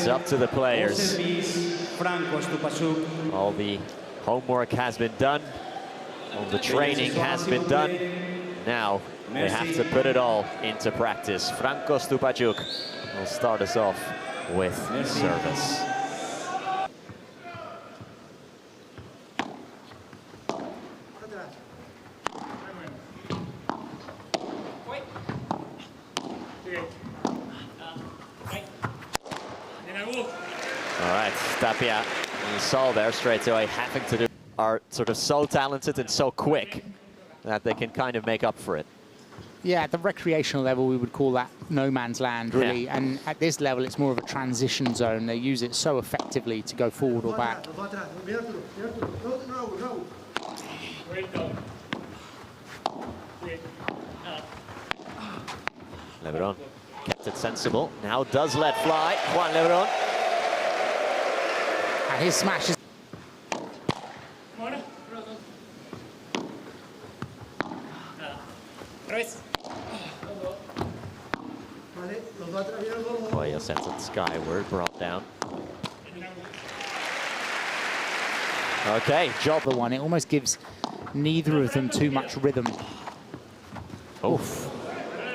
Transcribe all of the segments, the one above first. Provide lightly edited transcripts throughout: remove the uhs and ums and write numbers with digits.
It's up to the players. All the homework has been done. All the training has been done. Now they have to put it all into practice. Franco Stupajuk will start us off with service. All right, Tapia, you saw there straight away, having to do, are sort of so talented and so quick that they can kind of make up for it. Yeah, at the recreational level, we would call that no man's land, really. Yeah. And at this level, it's more of a transition zone. They use it so effectively to go forward or back. Lebrón kept it sensible. Now does let fly. Juan Lebrón. And his smash is... Coello sends it skyward, brought down. Okay, job. The one, it almost gives neither of them too much rhythm. Oof.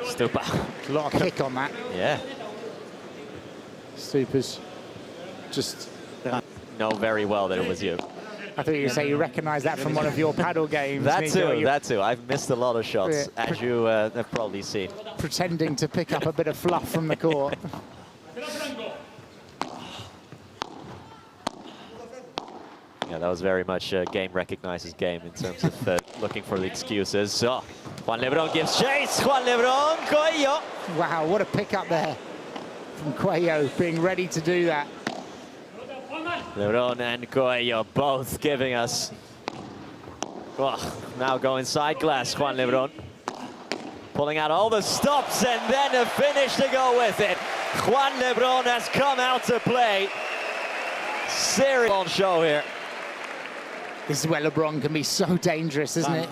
Stupa. A lot of kick on that. Yeah. Stupa's just... Know very well that it was you. I thought you would say you recognise that from one of your paddle games. That too. I've missed a lot of shots, as you have probably seen. Pretending to pick up a bit of fluff from the court. Yeah, that was very much game recognizes game in terms of looking for the excuses. So, Juan Lebrón gives chase. Juan Lebrón, Coello. Wow, what a pick up there from Coello, being ready to do that. Lebrón and Coello both giving us... Oh, now going side glass, Juan Lebrón. Pulling out all the stops and then a finish to go with it. Juan Lebrón has come out to play. Serious show here. This is where Lebrón can be so dangerous, isn't it?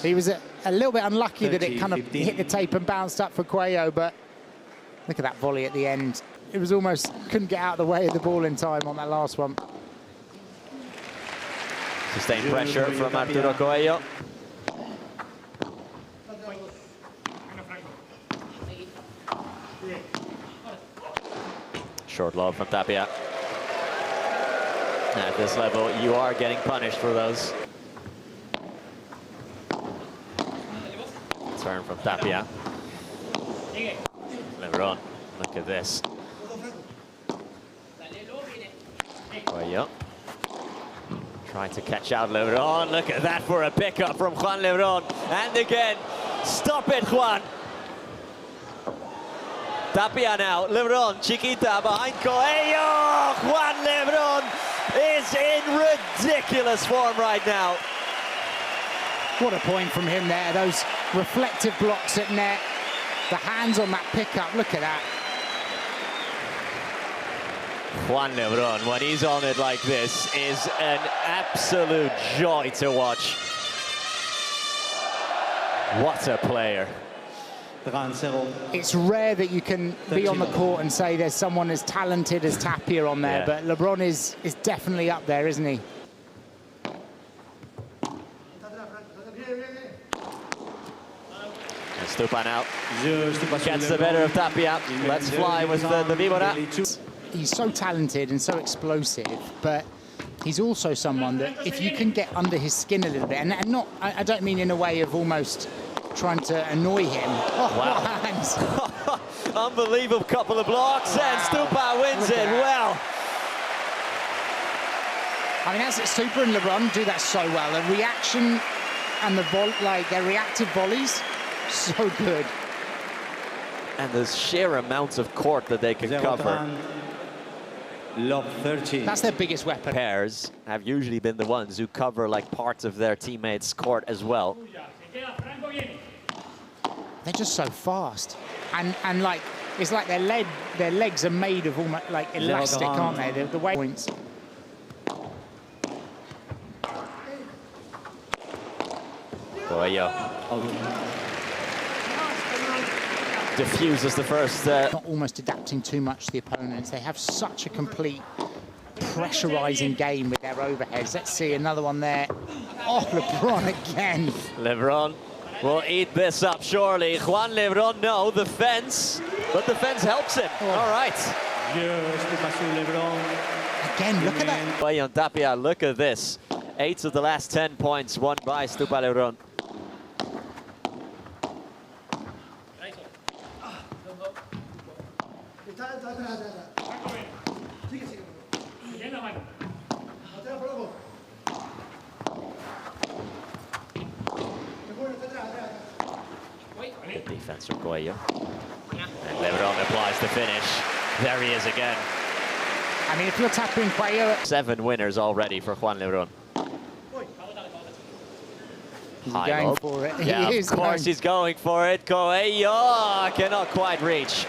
He was a little bit unlucky that it kind of hit the tape and bounced up for Coello, but look at that volley at the end. It was almost, couldn't get out of the way of the ball in time on that last one. Sustained pressure from Arturo Coello. Short lob from Tapia. At this level, you are getting punished for those. Turn from Tapia. Lebrón, look at this. Coello. Trying to catch out Lebrón. Look at that for a pickup from Juan Lebrón. And again, stop it, Juan. Tapia now, Lebrón, Chiquita behind Coello. Juan Lebrón is in ridiculous form right now. What a point from him there. Those reflective blocks at net. The hands on that pickup, look at that. Juan Lebrón, when he's on it like this, is an absolute joy to watch. What a player. It's rare that you can be on the court and say there's someone as talented as Tapia on there, but Lebrón is definitely up there, isn't he? Stupa now gets the better of Tapia. Let's fly with the Vibora. He's so talented and so explosive, but he's also someone that if you can get under his skin a little bit, and not, I don't mean in a way of almost trying to annoy him. Oh, wow. Hands. Unbelievable couple of blocks, and Stupa wins it well. I mean, that's it. Stupa and Lebrón do that so well. The reaction and their reactive volleys, so good. And the sheer amount of court that they can cover. That's their biggest weapon. Pairs have usually been the ones who cover like parts of their teammates' court as well. They're just so fast, and like it's like their legs are made of almost like elastic, aren't they? The way points. Coello diffuses the first. Not almost adapting too much to the opponents. They have such a complete pressurizing game with their overheads. Let's see another one there. Oh, Lebrón again. Lebrón will eat this up surely. Juan Lebrón, no, the fence, but the fence helps him. Oh. All right. Again, look at that. Coello and Tapia, look at this. 8 of the last 10 points won by Stupa Lebrón. Good defense from Coello. And Lebrón applies the finish. There he is again. I mean, if you're tapping Coello... 7 winners already for Juan Lebrón. He's going for it. Yeah, of course he's going for it. Coello cannot quite reach.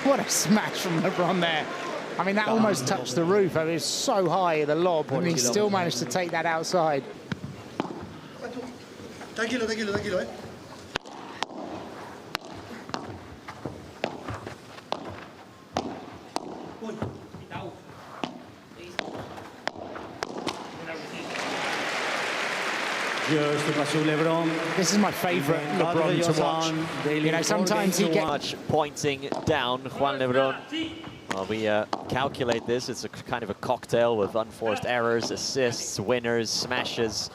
What a smash from Lebrón there. I mean, that almost touched the roof. I mean, it was so high, the lob, and he still managed to take that outside. Tranquilo, tranquilo, tranquilo, eh. This is my favorite Lebrón to watch. You know, sometimes he gets much pointing down Juan Lebrón. Well, we calculate this. It's a kind of a cocktail with unforced errors, assists, winners, smashes.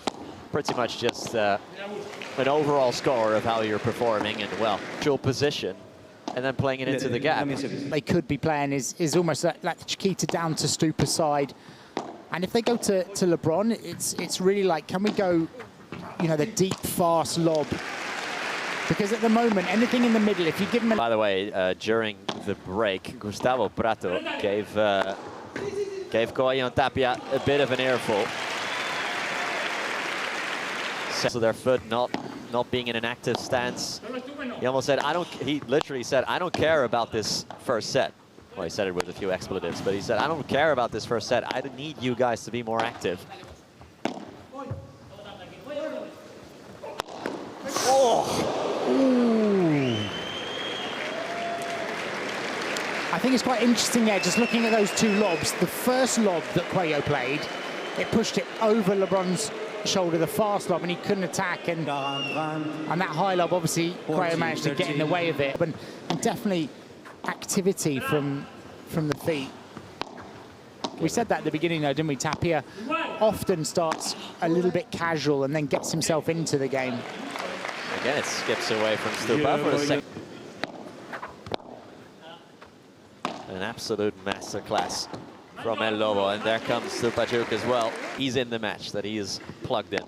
Pretty much just an overall score of how you're performing and, well, dual position, and then playing it into the gap. They could be playing is almost like Chiquita down to Stupa's side. And if they go to Lebrón, it's really like, can we go, you know, the deep, fast lob? Because at the moment, anything in the middle, if you give him a... By the way, during the break, Gustavo Prato gave Coello and Tapia a bit of an earful. So their foot not being in an active stance. He almost said, he literally said, I don't care about this first set. Well, he said it with a few expletives, but he said, I don't care about this first set. I need you guys to be more active. Oh! Ooh. I think it's quite interesting there, just looking at those two lobs. The first lob that Coello played, it pushed it over Lebron's shoulder, the fast lob, and he couldn't attack. And that high lob, obviously, Coello managed to get in the way of it. And definitely activity from the feet. We said that at the beginning, though, didn't we? Tapia often starts a little bit casual and then gets himself into the game. Again, it skips away from Stupa for a second. An absolute masterclass from El Lobo, and there comes Stupa as well. He's in the match that he is plugged in.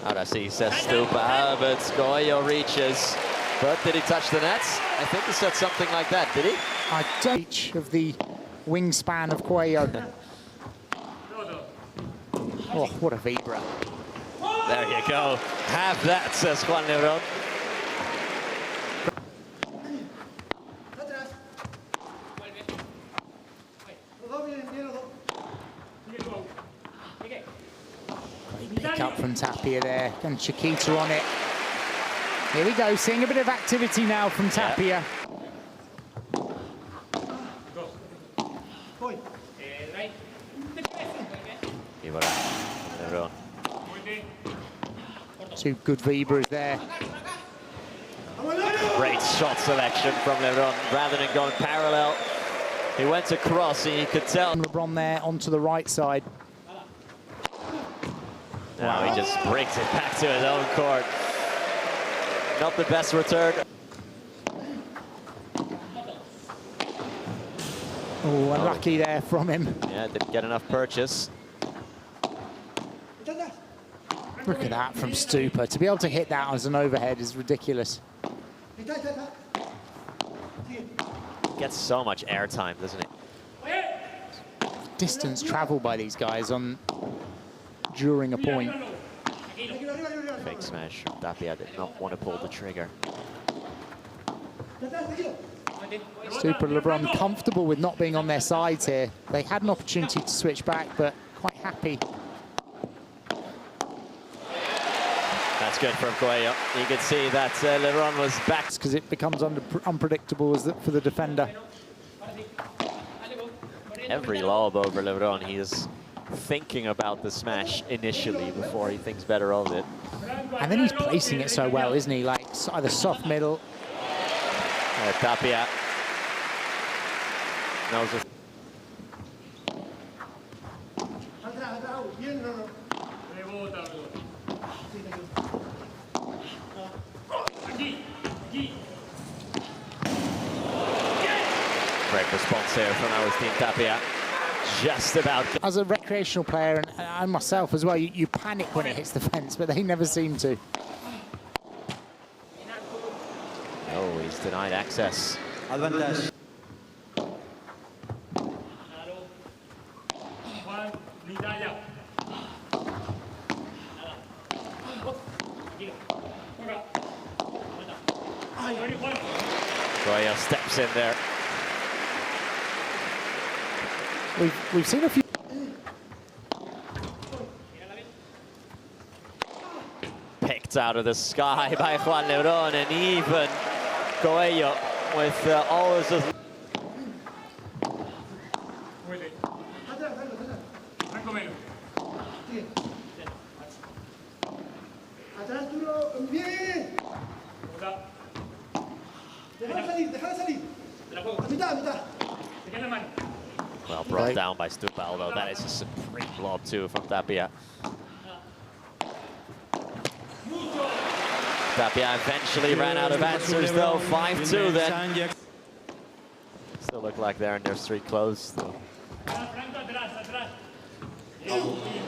Ahora sí, says Stupa, but Coello reaches. But did he touch the nets? I think he said something like that, did he? I don't reach of the wingspan of Coello. Oh, what a vibra. There you go. Have that, says Juan Lebrón. Pick up from Tapia there, and Chiquita on it. Here we go, seeing a bit of activity now from Tapia. Two good vibras there. Great shot selection from Lebrón. Rather than going parallel, he went across, and you could tell. Lebrón there onto the right side. Now he just brings it back to his own court. Not the best return. Oh, unlucky there from him. Yeah, didn't get enough purchase. Look at that from Stupa. To be able to hit that as an overhead is ridiculous. Gets so much airtime, doesn't it? Distance traveled by these guys during a point. Fake smash. Tapia did not want to pull the trigger. Stupa and Lebrón comfortable with not being on their sides here. They had an opportunity to switch back, but quite happy. That's good from Coello. You could see that Lebrón was back. Because it becomes unpredictable for the defender. Every lob over Lebrón, he is thinking about the smash initially before he thinks better of it. And then he's placing it so well, isn't he? Like either soft middle. Tapia knows it. Great response here from our team Tapia. Just about. As a recreational player, and myself as well, you panic when it hits the fence, but they never seem to. Oh, he's denied access. Advantage. Coello steps in there. We've seen a few. Picked out of the sky by Juan Lebrón, and even Coello with always a... Well brought down by Stupa, although that is a supreme lob too from Tapia. Tapia eventually ran out of answers though, 5-2 then. Still look like they're in their street clothes though.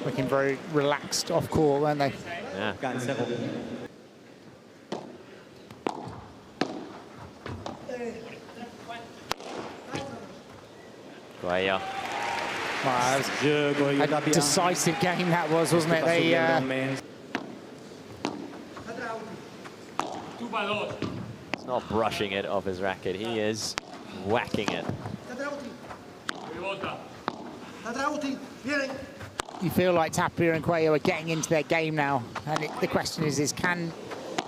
Looking very relaxed off court, weren't they? Yeah. Coello. Wow, a decisive game that was, wasn't it? They, He's not brushing it off his racket, he is whacking it. you feel like Tapia and Coello are getting into their game now. And the question is can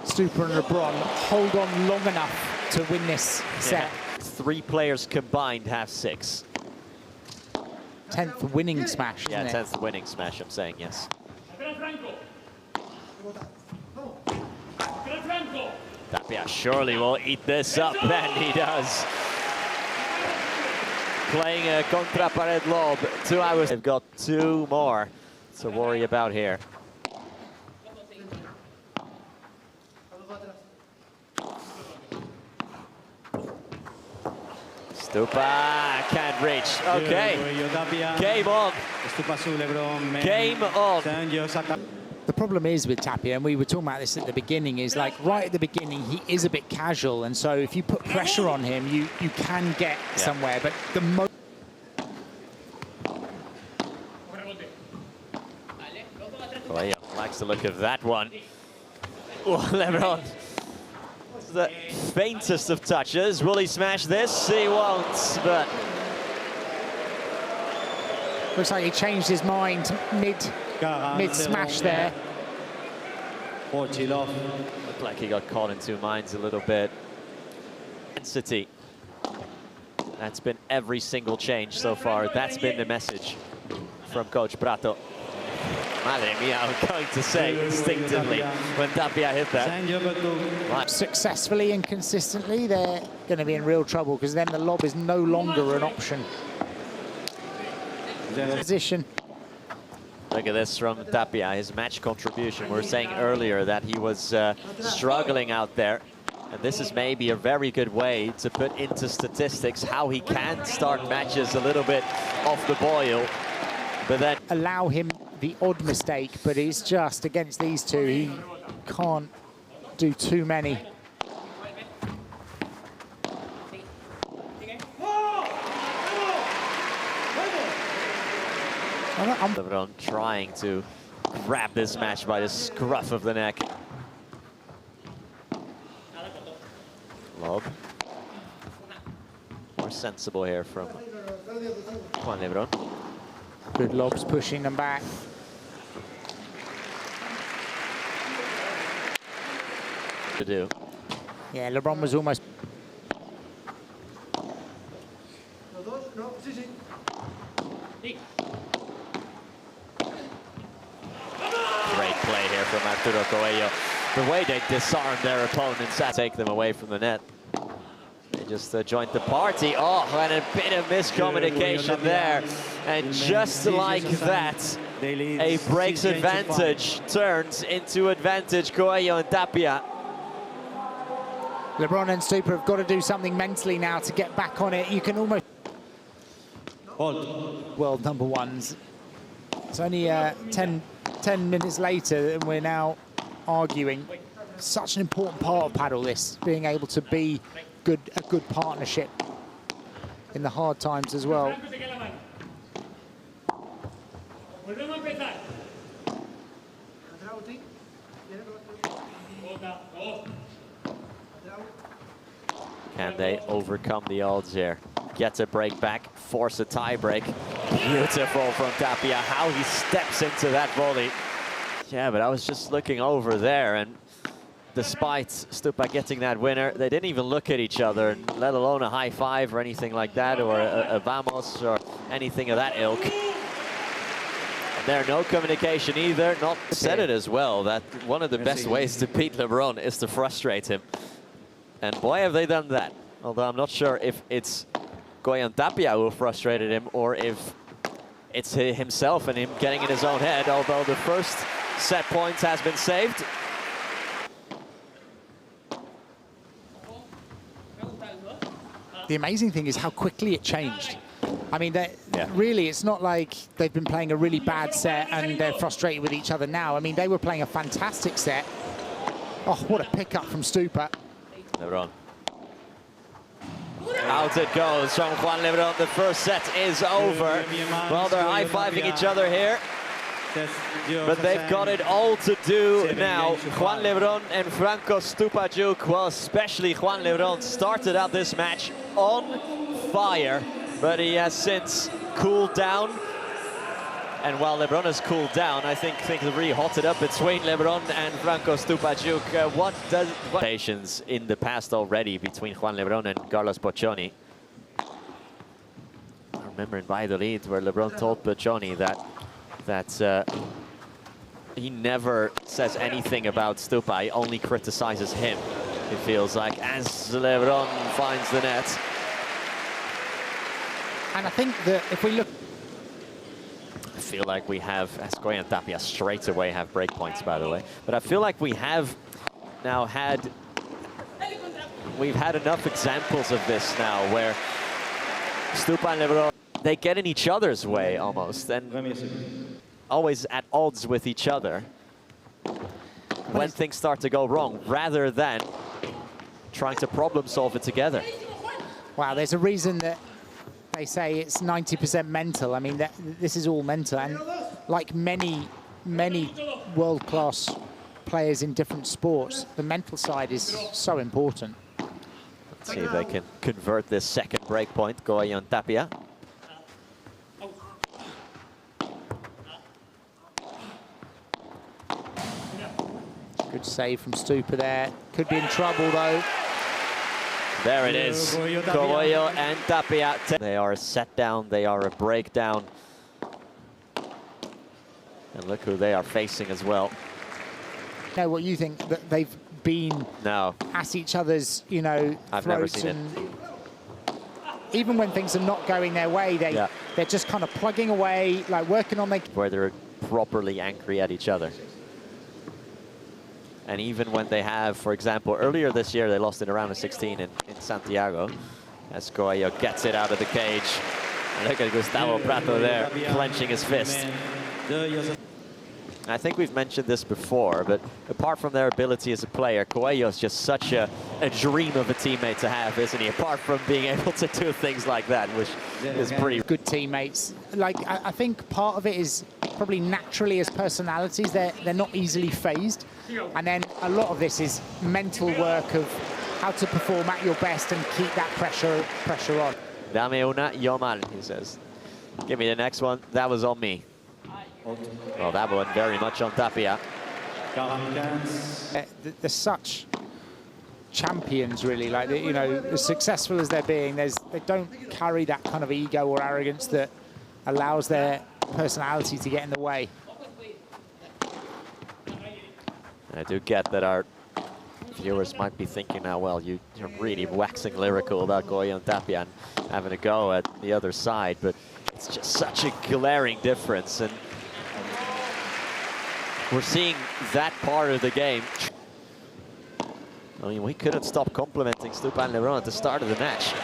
Stupa and Lebrón hold on long enough to win this set? Yeah. 3 players combined have 6. 10th winning smash, isn't yeah, it? 10th winning smash, I'm saying, yes. Tapia surely will eat this up, and he does. Playing a contra pared lob, 2 hours. They've got 2 more to worry about here. Stupa can't reach. Okay. Game on. Game on. The problem is with Tapia, and we were talking about this at the beginning, is like right at the beginning, he is a bit casual. And so if you put pressure on him, you can get somewhere. But the most... Coello likes the look of that one. Oh, Lebrón. The faintest of touches. Will he smash this? He won't, but... Looks like he changed his mind mid-smash there. Looked like he got caught in 2 minds a little bit. Intensity. That's been every single change so far. That's been the message from Coach Prato. Madre mia, I'm going to say instinctively when Tapia hit that. Right. Successfully and consistently, they're going to be in real trouble because then the lob is no longer an option. Position. Look at this from Tapia, his match contribution. We were saying earlier that he was struggling out there. And this is maybe a very good way to put into statistics how he can start matches a little bit off the boil. But then allow him the odd mistake, but it's just against these two, he can't do too many. Lebrón trying to grab this match by the scruff of the neck. Lob. More sensible here from Juan Lebrón. Good lobs pushing them back. to do. Yeah, Lebrón was almost... Great play here from Arturo Coello. The way they disarmed their opponents, take them away from the net. They just joined the party. Oh, and a bit of miscommunication there. And just like that, a break's advantage turns into advantage. Coello and Tapia. Lebrón and Stupa have got to do something mentally now to get back on it. You can almost... World number ones. It's only 10 minutes later and we're now arguing. Such an important part of paddle, this, being able to be a good partnership in the hard times as well. Can they overcome the odds here? Gets a break back, force a tie break. Beautiful from Tapia, how he steps into that volley. Yeah, but I was just looking over there, and despite Stupa getting that winner, they didn't even look at each other, let alone a high five or anything like that, or a vamos or anything of that ilk. There, no communication either. Not said it as well, that one of the best ways to beat Lebrón is to frustrate him. And boy, have they done that. Although I'm not sure if it's Coello and Tapia who frustrated him or if it's himself and him getting in his own head, although the first set point has been saved. The amazing thing is how quickly it changed. I mean, really, it's not like they've been playing a really bad set and they're frustrated with each other now. I mean, they were playing a fantastic set. Oh, what a pickup from Stupa. Lebrón. Out it goes from Juan Lebrón. The first set is over. Well, they're high-fiving each other here. But they've got it all to do now. Juan Lebrón and Franco Stupajuk, well, especially Juan Lebrón, started out this match on fire, but he has since cooled down. And while Lebrón has cooled down, I think things have really hotted up between Lebrón and Franco Stupajuk. What patience in the past already between Juan Lebrón and Carlos Boccioni. I remember in Valladolid where Lebrón told Boccioni that he never says anything about Stupa, he only criticizes him, it feels like, as Lebrón finds the net. And I think that if we look... I feel like we have, as Coello and Tapia straight away have break points, by the way, but I feel like we have now had, we've had enough examples of this now, where Stupa and Lebrón, they get in each other's way almost, and always at odds with each other when things start to go wrong, rather than trying to problem solve it together. Wow, there's a reason that they say it's 90% mental. I mean, this is all mental, and like many world-class players in different sports, the mental side is so important. Let's see if they can convert this second break point, Coello and Tapia. Good save from Stupa there. Could be in trouble, though. There it is, Coello and Tapia. They are a set down, they are a breakdown. And look who they are facing as well. Know what you think, that they've been at each other's, you know, I've never throats, seen and it. even when things are not going their way, they're just kind of plugging away, like working on their... Where they're properly angry at each other. And even when they have, for example, earlier this year, they lost in a round of 16 in Santiago, as Coello gets it out of the cage. And look at Gustavo Prato there, clenching his fist. I think we've mentioned this before, but apart from their ability as a player, Coello is just such a dream of a teammate to have, isn't he? Apart from being able to do things like that, which is pretty... Good teammates. Like, I think part of it is probably naturally as personalities, they're not easily phased. And then a lot of this is mental work of how to perform at your best and keep that pressure on. Dame una, yo mal, he says. Give me the next one. That was on me. Well, that one very much on Tapia. There's such champions, really. Like, you know, as successful as they're being, they don't carry that kind of ego or arrogance that allows their personality to get in the way. I do get that our viewers might be thinking now, well, you're really waxing lyrical about Coello and Tapia and having a go at the other side, but it's just such a glaring difference, and we're seeing that part of the game. I mean, we couldn't stop complimenting Stupa and Lebrón at the start of the match.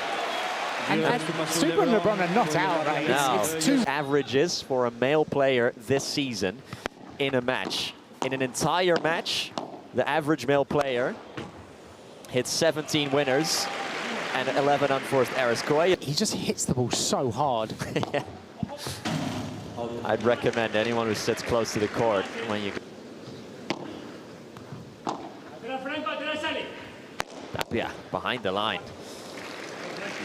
And Stupa and Lebrón are not out, right? No. It's two averages for a male player this season in a match. In an entire match, the average male player hits 17 winners and 11 unforced errors. Coello, he just hits the ball so hard. yeah. I'd recommend anyone who sits close to the court when you... Tapia behind the line.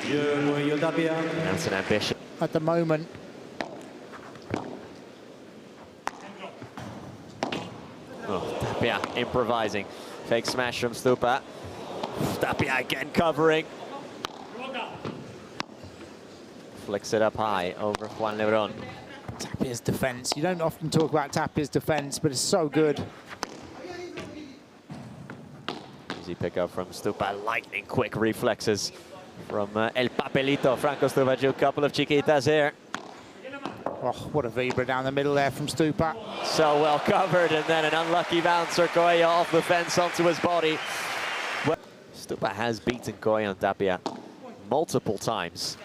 That's an ambition. At the moment. Oh, Tapia improvising. Fake smash from Stupa. Tapia again covering. Flicks it up high over Juan Lebrón. Tapia's defense. You don't often talk about Tapia's defense, but it's so good. Easy pickup from Stupa. Lightning quick reflexes from El Papelito. Franco Stupa. Couple of chiquitas here. Oh, what a vibra down the middle there from Stupa. So well covered, and then an unlucky bouncer. Coello off the fence onto his body. Well, Stupa has beaten Coello and Tapia multiple times.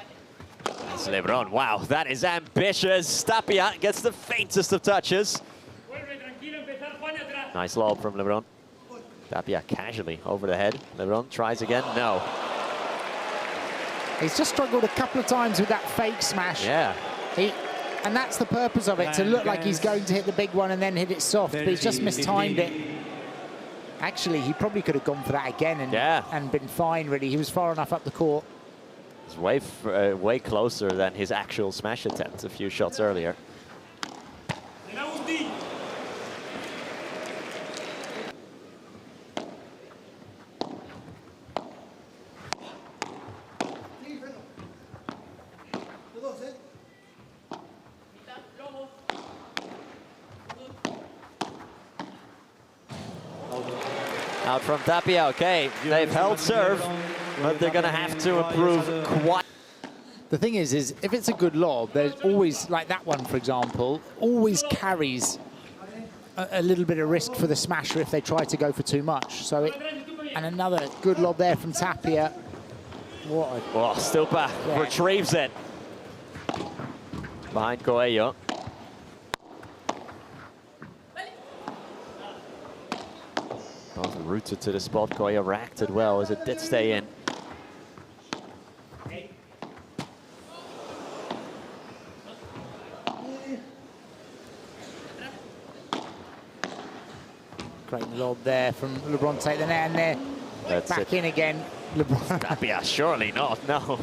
That's Lebrón. Wow, that is ambitious. Tapia gets the faintest of touches. Nice lob from Lebrón. Tapia casually over the head. Lebrón tries again. No. He's just struggled a couple of times with that fake smash. Yeah. And that's the purpose of it, to look like he's going to hit the big one and then hit it soft, but he's just mistimed it. Actually, he probably could have gone for that again and been fine, really. He was far enough up the court. It's way closer than his actual smash attempt a few shots earlier. Out from Tapia, okay. They've held serve, but they're going to have to improve quite. The thing is if it's a good lob, there's always, like that one, for example, always carries a little bit of risk for the smasher if they try to go for too much. So, and another good lob there from Tapia. What a... Oh, Stupa retrieves it. Behind Coello. Both rooted to the spot. Coello reacted well as it did stay in. Great lob there from Lebrón. Take the net, and there. That's back in again. Lebrón. Tapia, surely not, no.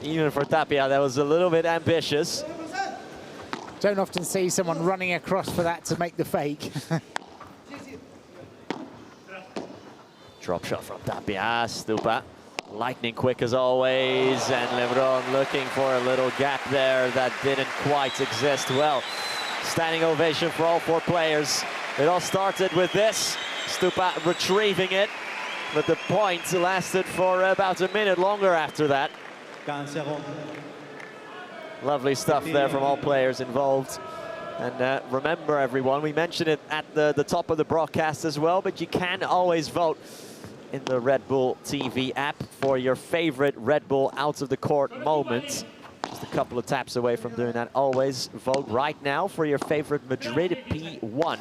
Even for Tapia, that was a little bit ambitious. Don't often see someone running across for that to make the fake. Drop shot from Tapia. Stupa, lightning quick as always, and Lebrón looking for a little gap there that didn't quite exist. Well, standing ovation for all four players. It all started with this. Stupa retrieving it, but the point lasted for about a minute longer after that. Lovely stuff there from all players involved. And remember, everyone, we mentioned it at the top of the broadcast as well, but you can always vote in the Red Bull TV app for your favorite Red Bull out of the court moment. Just a couple of taps away from doing that. Always vote right now for your favorite Madrid P1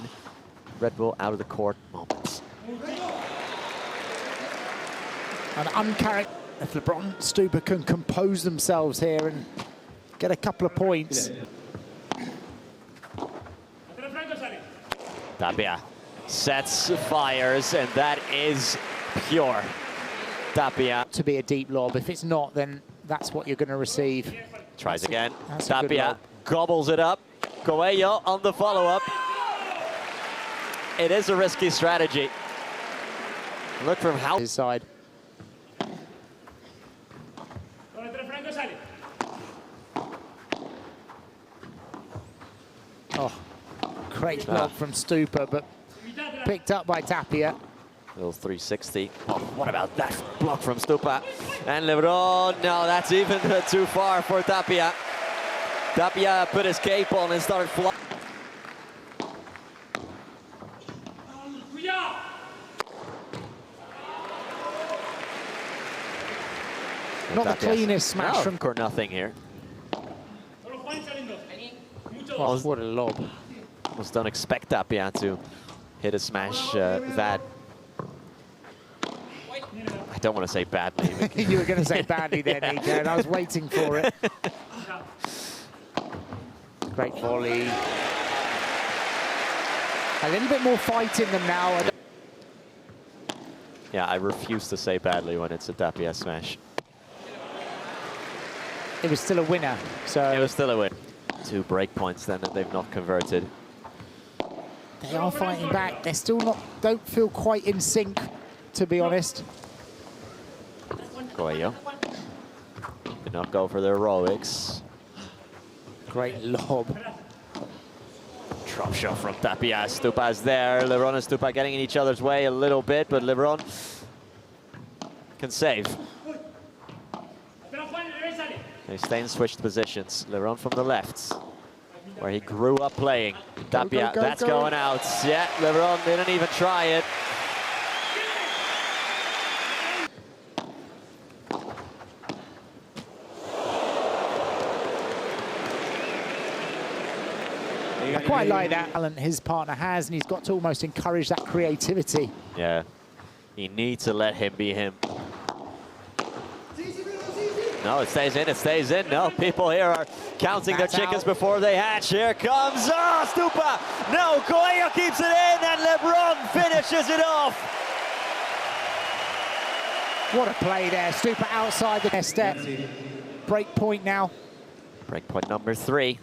Red Bull out of the court moments. An uncharacteristic. If Lebrón, Stupa can compose themselves here and get a couple of points. Tapia sets, fires, and that is pure. Tapia. To be a deep lob. If it's not, then that's what you're going to receive. Tries again. That's Tapia gobbles it up. Coello on the follow-up. It is a risky strategy. Look from how... His side. Oh, great block from Stupa, but picked up by Tapia. Little 360. Oh, what about that block from Stupa and Lebrón? No, that's even too far for Tapia. Tapia put his cape on and started flying. Not the cleanest smash from... Or nothing here. Oh, what a lob. Almost don't expect Tapia to hit a smash that... I don't want to say badly. You were going to say badly there, yeah. Nico, and I was waiting for it. Great volley. A little bit more fight in them now. Yeah, I refuse to say badly when it's a Tapia smash. It was still a winner, so... It was still a win. 2 break points then that they've not converted. They are fighting back. They're still not... don't feel quite in sync, to be honest. Coello did not go for the heroics. Great lob. Drop shot from Tapia. Stupa's there. Lebrón and Stupa getting in each other's way a little bit, but Lebrón can save. They stay in switched positions. Lebrón from the left, where he grew up playing. Tapia, that's going out. Yeah, Lebrón didn't even try it. I quite like that talent his partner has, and he's got to almost encourage that creativity. Yeah, you need to let him be him. No, it stays in, it stays in. No, people here are counting their chickens before they hatch. Here comes, Stupa! No, Coello keeps it in, and Lebrón finishes it off. What a play there. Stupa outside the step. Break point now. Break point number 3.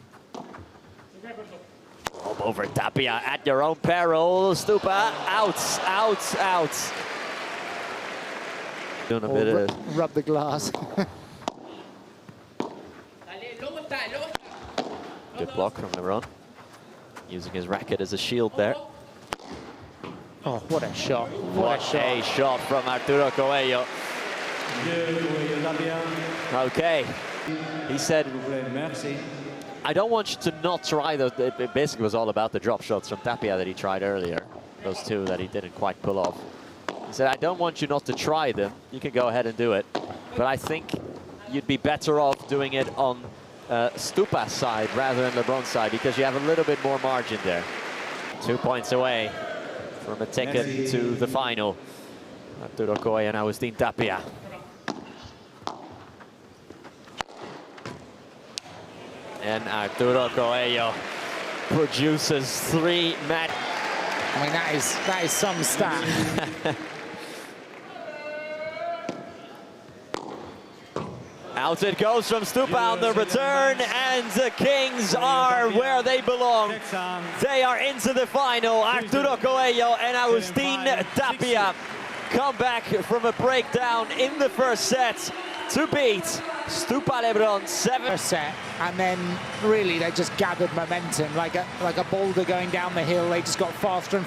Over Tapia at your own peril. Stupa out, out, out. Doing a bit of... Rub the glass. Good block from Lebrón. Using his racket as a shield there. Oh, what a shot. What a shot from Arturo Coello. Okay. He said, I don't want you to not try those. It basically was all about the drop shots from Tapia that he tried earlier. Those 2 that he didn't quite pull off. He said, I don't want you not to try them. You can go ahead and do it. But I think you'd be better off doing it on Stupa's side rather than Lebrón's side, because you have a little bit more margin there. 2 points away from a ticket to the final. Arturo Coello and Agustín Tapia. And Arturo Coello produces 3 match. I mean, that is some stat. Out it goes from Stupa on the return, and the Kings are where they belong. They are into the final. Arturo Coello and Agustín Tapia come back from a breakdown in the first set to beat Stupa Lebrón 7 set, and then really they just gathered momentum like a boulder going down the hill. They just got faster and